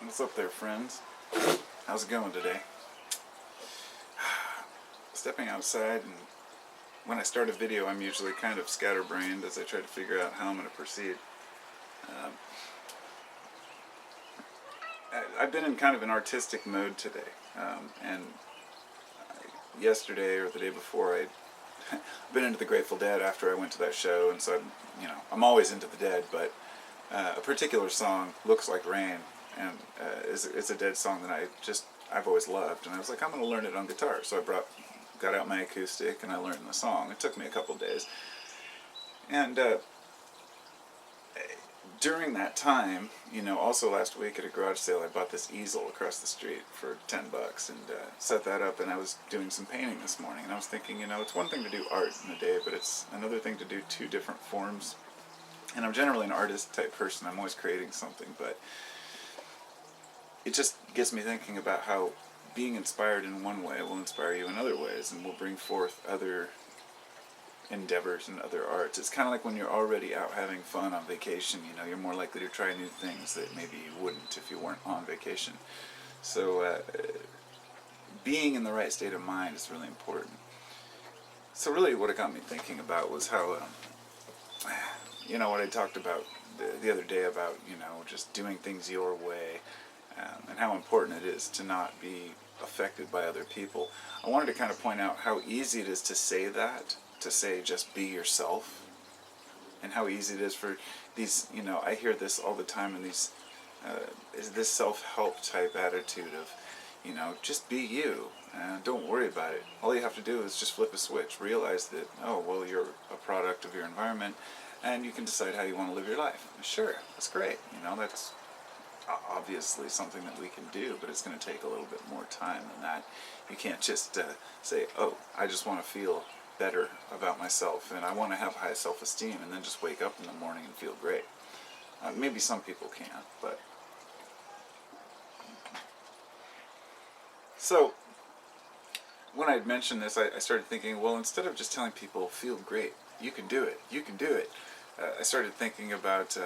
What's up there, friends? How's it going today? Stepping outside, and when I start a video, I'm usually kind of scatterbrained as I try to figure out how I'm going to proceed. I've been in kind of an artistic mode today, and yesterday or the day before, I've been into the Grateful Dead after I went to that show, and so I'm always into the Dead, but a particular song, "Looks Like Rain," and it's a Dead song that I've always loved, and I was like, I'm going to learn it on guitar. So I got out my acoustic and I learned the song. It took me a couple days, and during that time, also last week at a garage sale, I bought this easel across the street for $10 and set that up, and I was doing some painting this morning, and I was thinking, it's one thing to do art in a day, but it's another thing to do two different forms. And I'm generally an artist type person. I'm always creating something, but it just gets me thinking about how being inspired in one way will inspire you in other ways, and will bring forth other endeavors and other arts. It's kind of like when you're already out having fun on vacation, you're more likely to try new things that maybe you wouldn't if you weren't on vacation. So being in the right state of mind is really important. So really what it got me thinking about was how, what I talked about the other day about, just doing things your way, and how important it is to not be affected by other people. I wanted to kind of point out how easy it is to say that, to say just be yourself, and how easy it is for these, I hear this all the time in these, this self-help type attitude of, just be you, and don't worry about it. All you have to do is just flip a switch, realize that, oh, well, you're a product of your environment, and you can decide how you want to live your life. Sure, that's great, that's obviously something that we can do, but it's going to take a little bit more time than that. You can't just say, oh, I just want to feel better about myself, and I want to have high self-esteem, and then just wake up in the morning and feel great. Maybe some people can, but... So, when I had mentioned this, I started thinking, well, instead of just telling people, feel great, you can do it, I started thinking about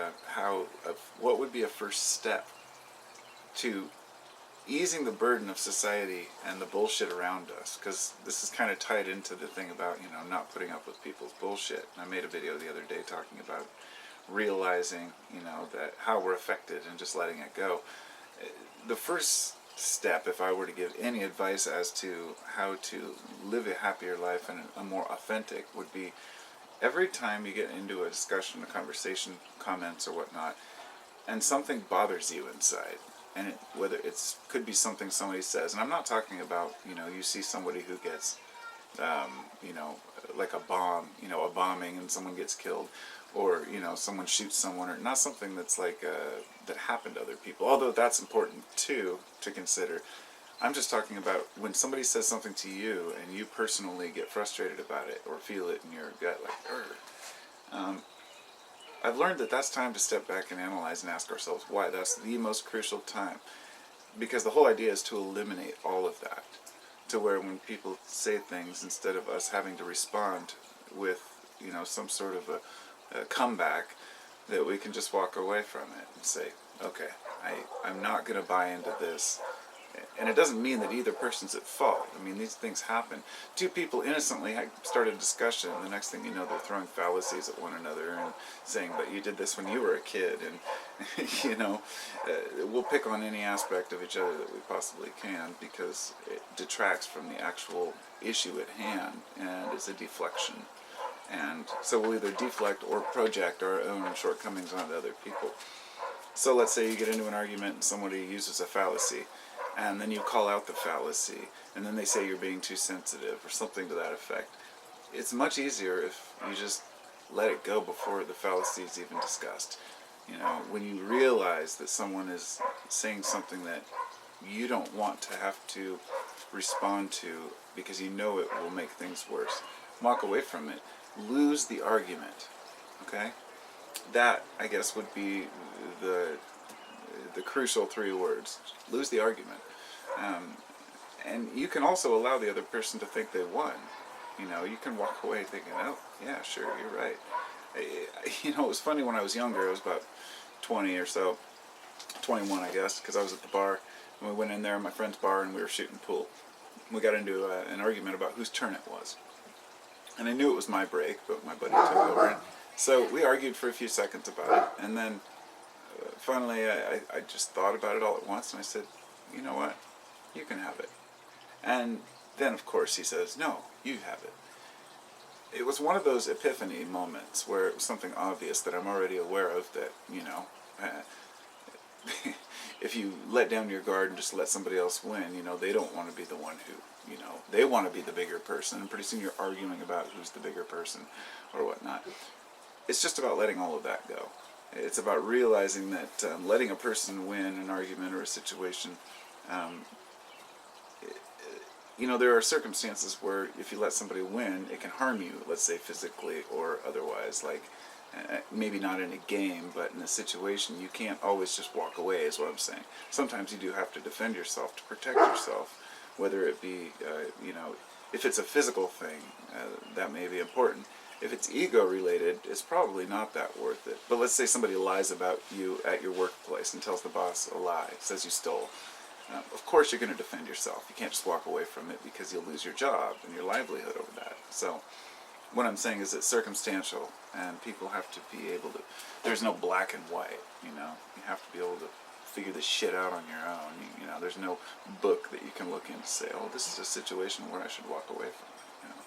what would be a first step to easing the burden of society and the bullshit around us, because this is kind of tied into the thing about, not putting up with people's bullshit. And I made a video the other day talking about realizing, that how we're affected and just letting it go. The first step, if I were to give any advice as to how to live a happier life and a more authentic, would be every time you get into a discussion, a conversation, comments or whatnot, and something bothers you inside, and whether it's could be something somebody says, and I'm not talking about, you see somebody who gets, like a bomb, a bombing and someone gets killed, or, someone shoots someone, or not something that's like, that happened to other people, although that's important too, to consider. I'm just talking about when somebody says something to you and you personally get frustrated about it or feel it in your gut, like, I've learned that that's time to step back and analyze and ask ourselves why. That's the most crucial time, because the whole idea is to eliminate all of that, to where when people say things, instead of us having to respond with, some sort of a comeback, that we can just walk away from it and say, okay, I'm not going to buy into this. And it doesn't mean that either person's at fault. I mean, these things happen. Two people innocently start a discussion, and the next thing you know, they're throwing fallacies at one another and saying, but you did this when you were a kid. And, we'll pick on any aspect of each other that we possibly can, because it detracts from the actual issue at hand, and it's a deflection. And so we'll either deflect or project our own shortcomings onto other people. So let's say you get into an argument and somebody uses a fallacy, and then you call out the fallacy, and then they say you're being too sensitive, or something to that effect. It's much easier if you just let it go before the fallacy is even discussed. When you realize that someone is saying something that you don't want to have to respond to because it will make things worse, walk away from it. Lose the argument, okay? That, I guess, would be the crucial 3 words. Lose the argument. And you can also allow the other person to think they won. You can walk away thinking, oh, yeah, sure, you're right. It was funny when I was younger, I was about 20 or so, 21, I guess, because I was at the bar. And we went in there, my friend's bar, and we were shooting pool. We got into an argument about whose turn it was. And I knew it was my break, but my buddy took over. And so we argued for a few seconds about it, and then finally I just thought about it all at once, and I said, you know what, you can have it. And then, of course, he says, no, you have it. It was one of those epiphany moments where it was something obvious that I'm already aware of, that, you know, if you let down your guard and just let somebody else win, you know, they don't want to be the one who, you know, they want to be the bigger person, and pretty soon you're arguing about who's the bigger person or whatnot. It's just about letting all of that go. It's about realizing that letting a person win an argument or a situation, you know, there are circumstances where if you let somebody win, it can harm you, let's say physically or otherwise, like maybe not in a game, but in a situation. You can't always just walk away, is what I'm saying. Sometimes you do have to defend yourself to protect yourself, whether it be, you know, if it's a physical thing, that may be important. If it's ego-related, it's probably not that worth it. But let's say somebody lies about you at your workplace and tells the boss a lie, says you stole. Of course you're going to defend yourself. You can't just walk away from it, because you'll lose your job and your livelihood over that. So what I'm saying is it's circumstantial, and people have to be able to, there's no black and white, you know. You have to be able to figure this shit out on your own. You know, there's no book that you can look in to say, oh, this is a situation where I should walk away from it, you know.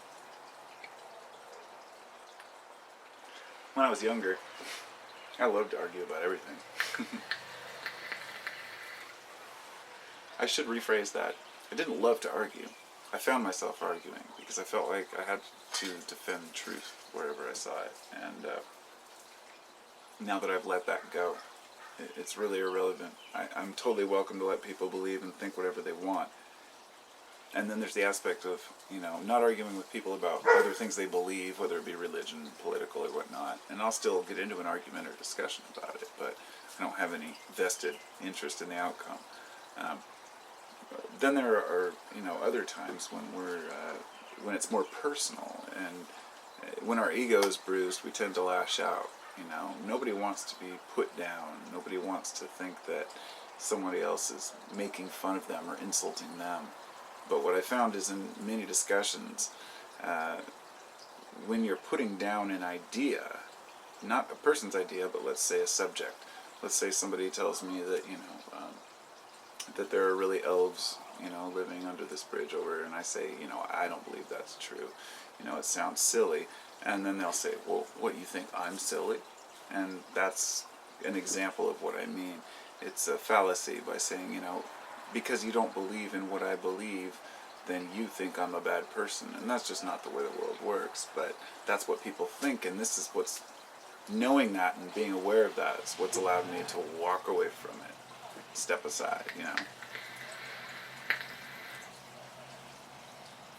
When I was younger, I loved to argue about everything. I should rephrase that. I didn't love to argue. I found myself arguing because I felt like I had to defend truth wherever I saw it. And now that I've let that go, it's really irrelevant. I'm totally welcome to let people believe and think whatever they want. And then there's the aspect of, you know, not arguing with people about other things they believe, whether it be religion, political, or whatnot. And I'll still get into an argument or discussion about it, but I don't have any vested interest in the outcome. Then there are, you know, other times when when it's more personal, and when our ego is bruised, we tend to lash out. You know, nobody wants to be put down. Nobody wants to think that somebody else is making fun of them or insulting them. But what I found is in many discussions, when you're putting down an idea, not a person's idea, but let's say a subject. Let's say somebody tells me that, you know, that there are really elves, you know, living under this bridge over, and I say, you know, I don't believe that's true. You know, it sounds silly. And then they'll say, well, what, you think I'm silly? And that's an example of what I mean. It's a fallacy by saying, you know, because you don't believe in what I believe, then you think I'm a bad person. And that's just not the way the world works. But that's what people think, and this is what's, knowing that and being aware of that is what's allowed me to walk away from it. Step aside, you know.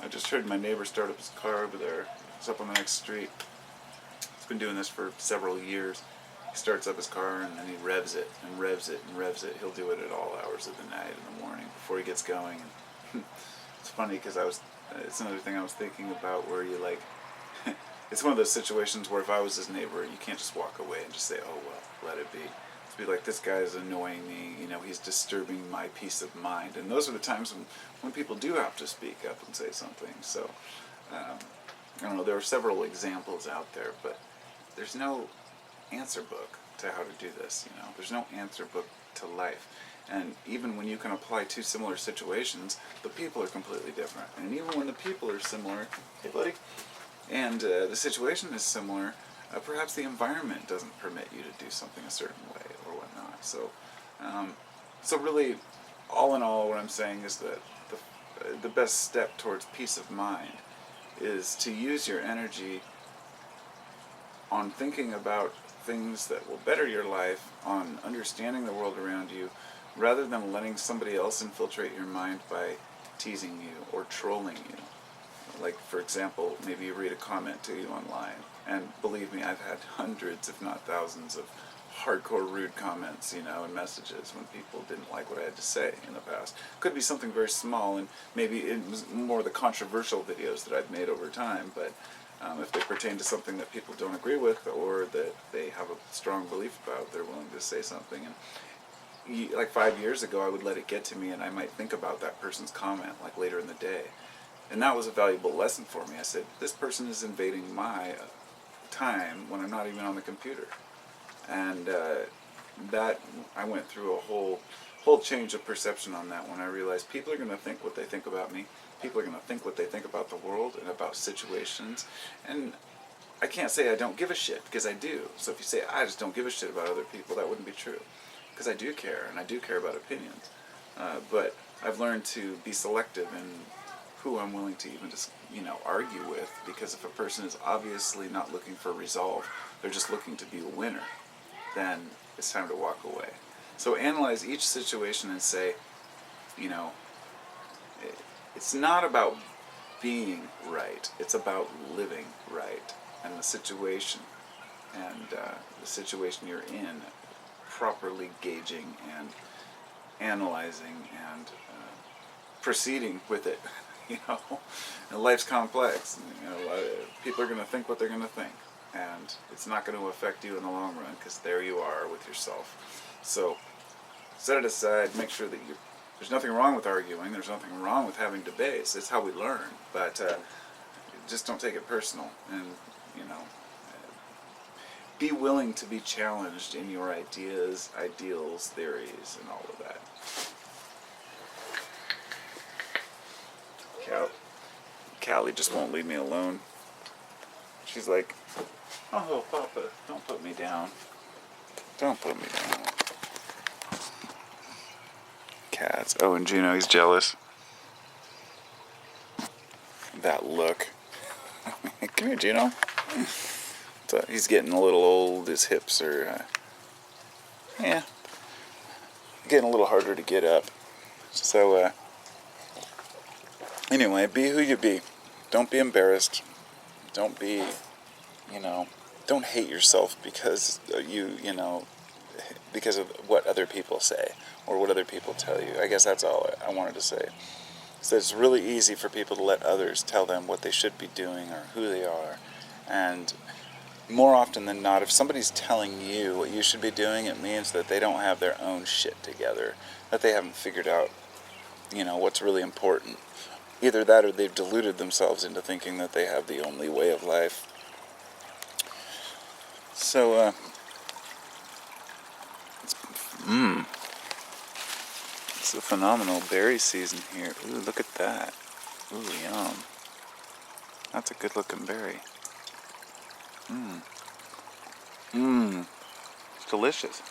I just heard my neighbor start up his car over there. It's up on the next street. He's been doing this for several years. He starts up his car and then he revs it and revs it and revs it. He'll do it at all hours of the night in the morning before he gets going. And it's funny because it's another thing I was thinking about, where you like, it's one of those situations where if I was his neighbor, you can't just walk away and just say, oh well, let it be. Be like, this guy is annoying me, you know, he's disturbing my peace of mind. And those are the times when people do have to speak up and say something. So I don't know, there are several examples out there, but there's no answer book to how to do this, you know. There's no answer book to life. And even when you can apply two similar situations, the people are completely different. And even when the people are similar, hey buddy, and the situation is similar, perhaps the environment doesn't permit you to do something a certain way or whatnot. So, so really, all in all, what I'm saying is that the best step towards peace of mind is to use your energy on thinking about things that will better your life, on understanding the world around you, rather than letting somebody else infiltrate your mind by teasing you or trolling you. Like, for example, maybe you read a comment to you online, and believe me, I've had hundreds, if not thousands, of hardcore rude comments, you know, and messages when people didn't like what I had to say in the past. Could be something very small, and maybe it was more the controversial videos that I've made over time, but if they pertain to something that people don't agree with or that they have a strong belief about, they're willing to say something. And like 5 years ago, I would let it get to me, and I might think about that person's comment like later in the day, and that was a valuable lesson for me. I said, this person is invading my time when I'm not even on the computer, and that I went through a whole change of perception on that when I realized people are going to think what they think about me. People are going to think what they think about the world and about situations, and I can't say I don't give a shit, because I do. So if you say I just don't give a shit about other people, that wouldn't be true, because I do care, and I do care about opinions. But I've learned to be selective in who I'm willing to even just, argue with, because if a person is obviously not looking for resolve, they're just looking to be a winner, then it's time to walk away. So analyze each situation and say, it's not about being right, it's about living right, and the situation you're in, properly gauging and analyzing and proceeding with it. And life's complex. People are going to think what they're going to think, and it's not going to affect you in the long run, because there you are with yourself. So set it aside. Make sure that there's nothing wrong with arguing. There's nothing wrong with having debates. It's how we learn. But just don't take it personal, and be willing to be challenged in your ideas, ideals, theories, and all of that. Callie just won't leave me alone. She's like, oh, Papa, don't put me down. Don't put me down. Cats. Oh, and Gino, he's jealous. That look. Come here, Gino. So he's getting a little old. His hips are, getting a little harder to get up. So, anyway, be who you be. Don't be embarrassed. Don't be, don't hate yourself because because of what other people say or what other people tell you. I guess that's all I wanted to say. So it's really easy for people to let others tell them what they should be doing or who they are. And more often than not, if somebody's telling you what you should be doing, it means that they don't have their own shit together, that they haven't figured out, what's really important. Either that or they've deluded themselves into thinking that they have the only way of life. So, it's a phenomenal berry season here. Ooh, look at that. Ooh, yum. That's a good looking berry. It's delicious.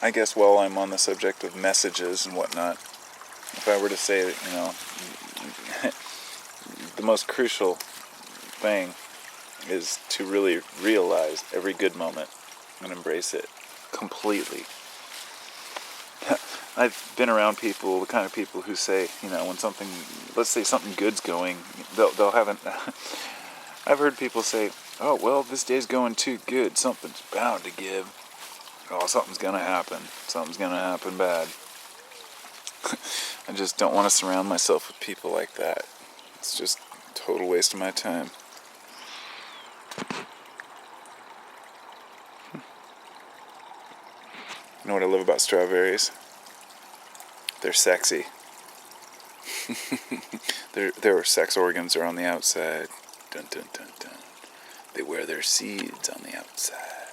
I guess while I'm on the subject of messages and whatnot, if I were to say that, the most crucial thing is to really realize every good moment and embrace it completely. I've been around people, the kind of people who say, when something, let's say something good's going, they'll have an, I've heard people say, oh, well, this day's going too good, something's bound to give. Oh, something's going to happen. Something's going to happen bad. I just don't want to surround myself with people like that. It's just a total waste of my time. You know what I love about strawberries? They're sexy. Their sex organs are on the outside. Dun dun dun dun. They wear their seeds on the outside.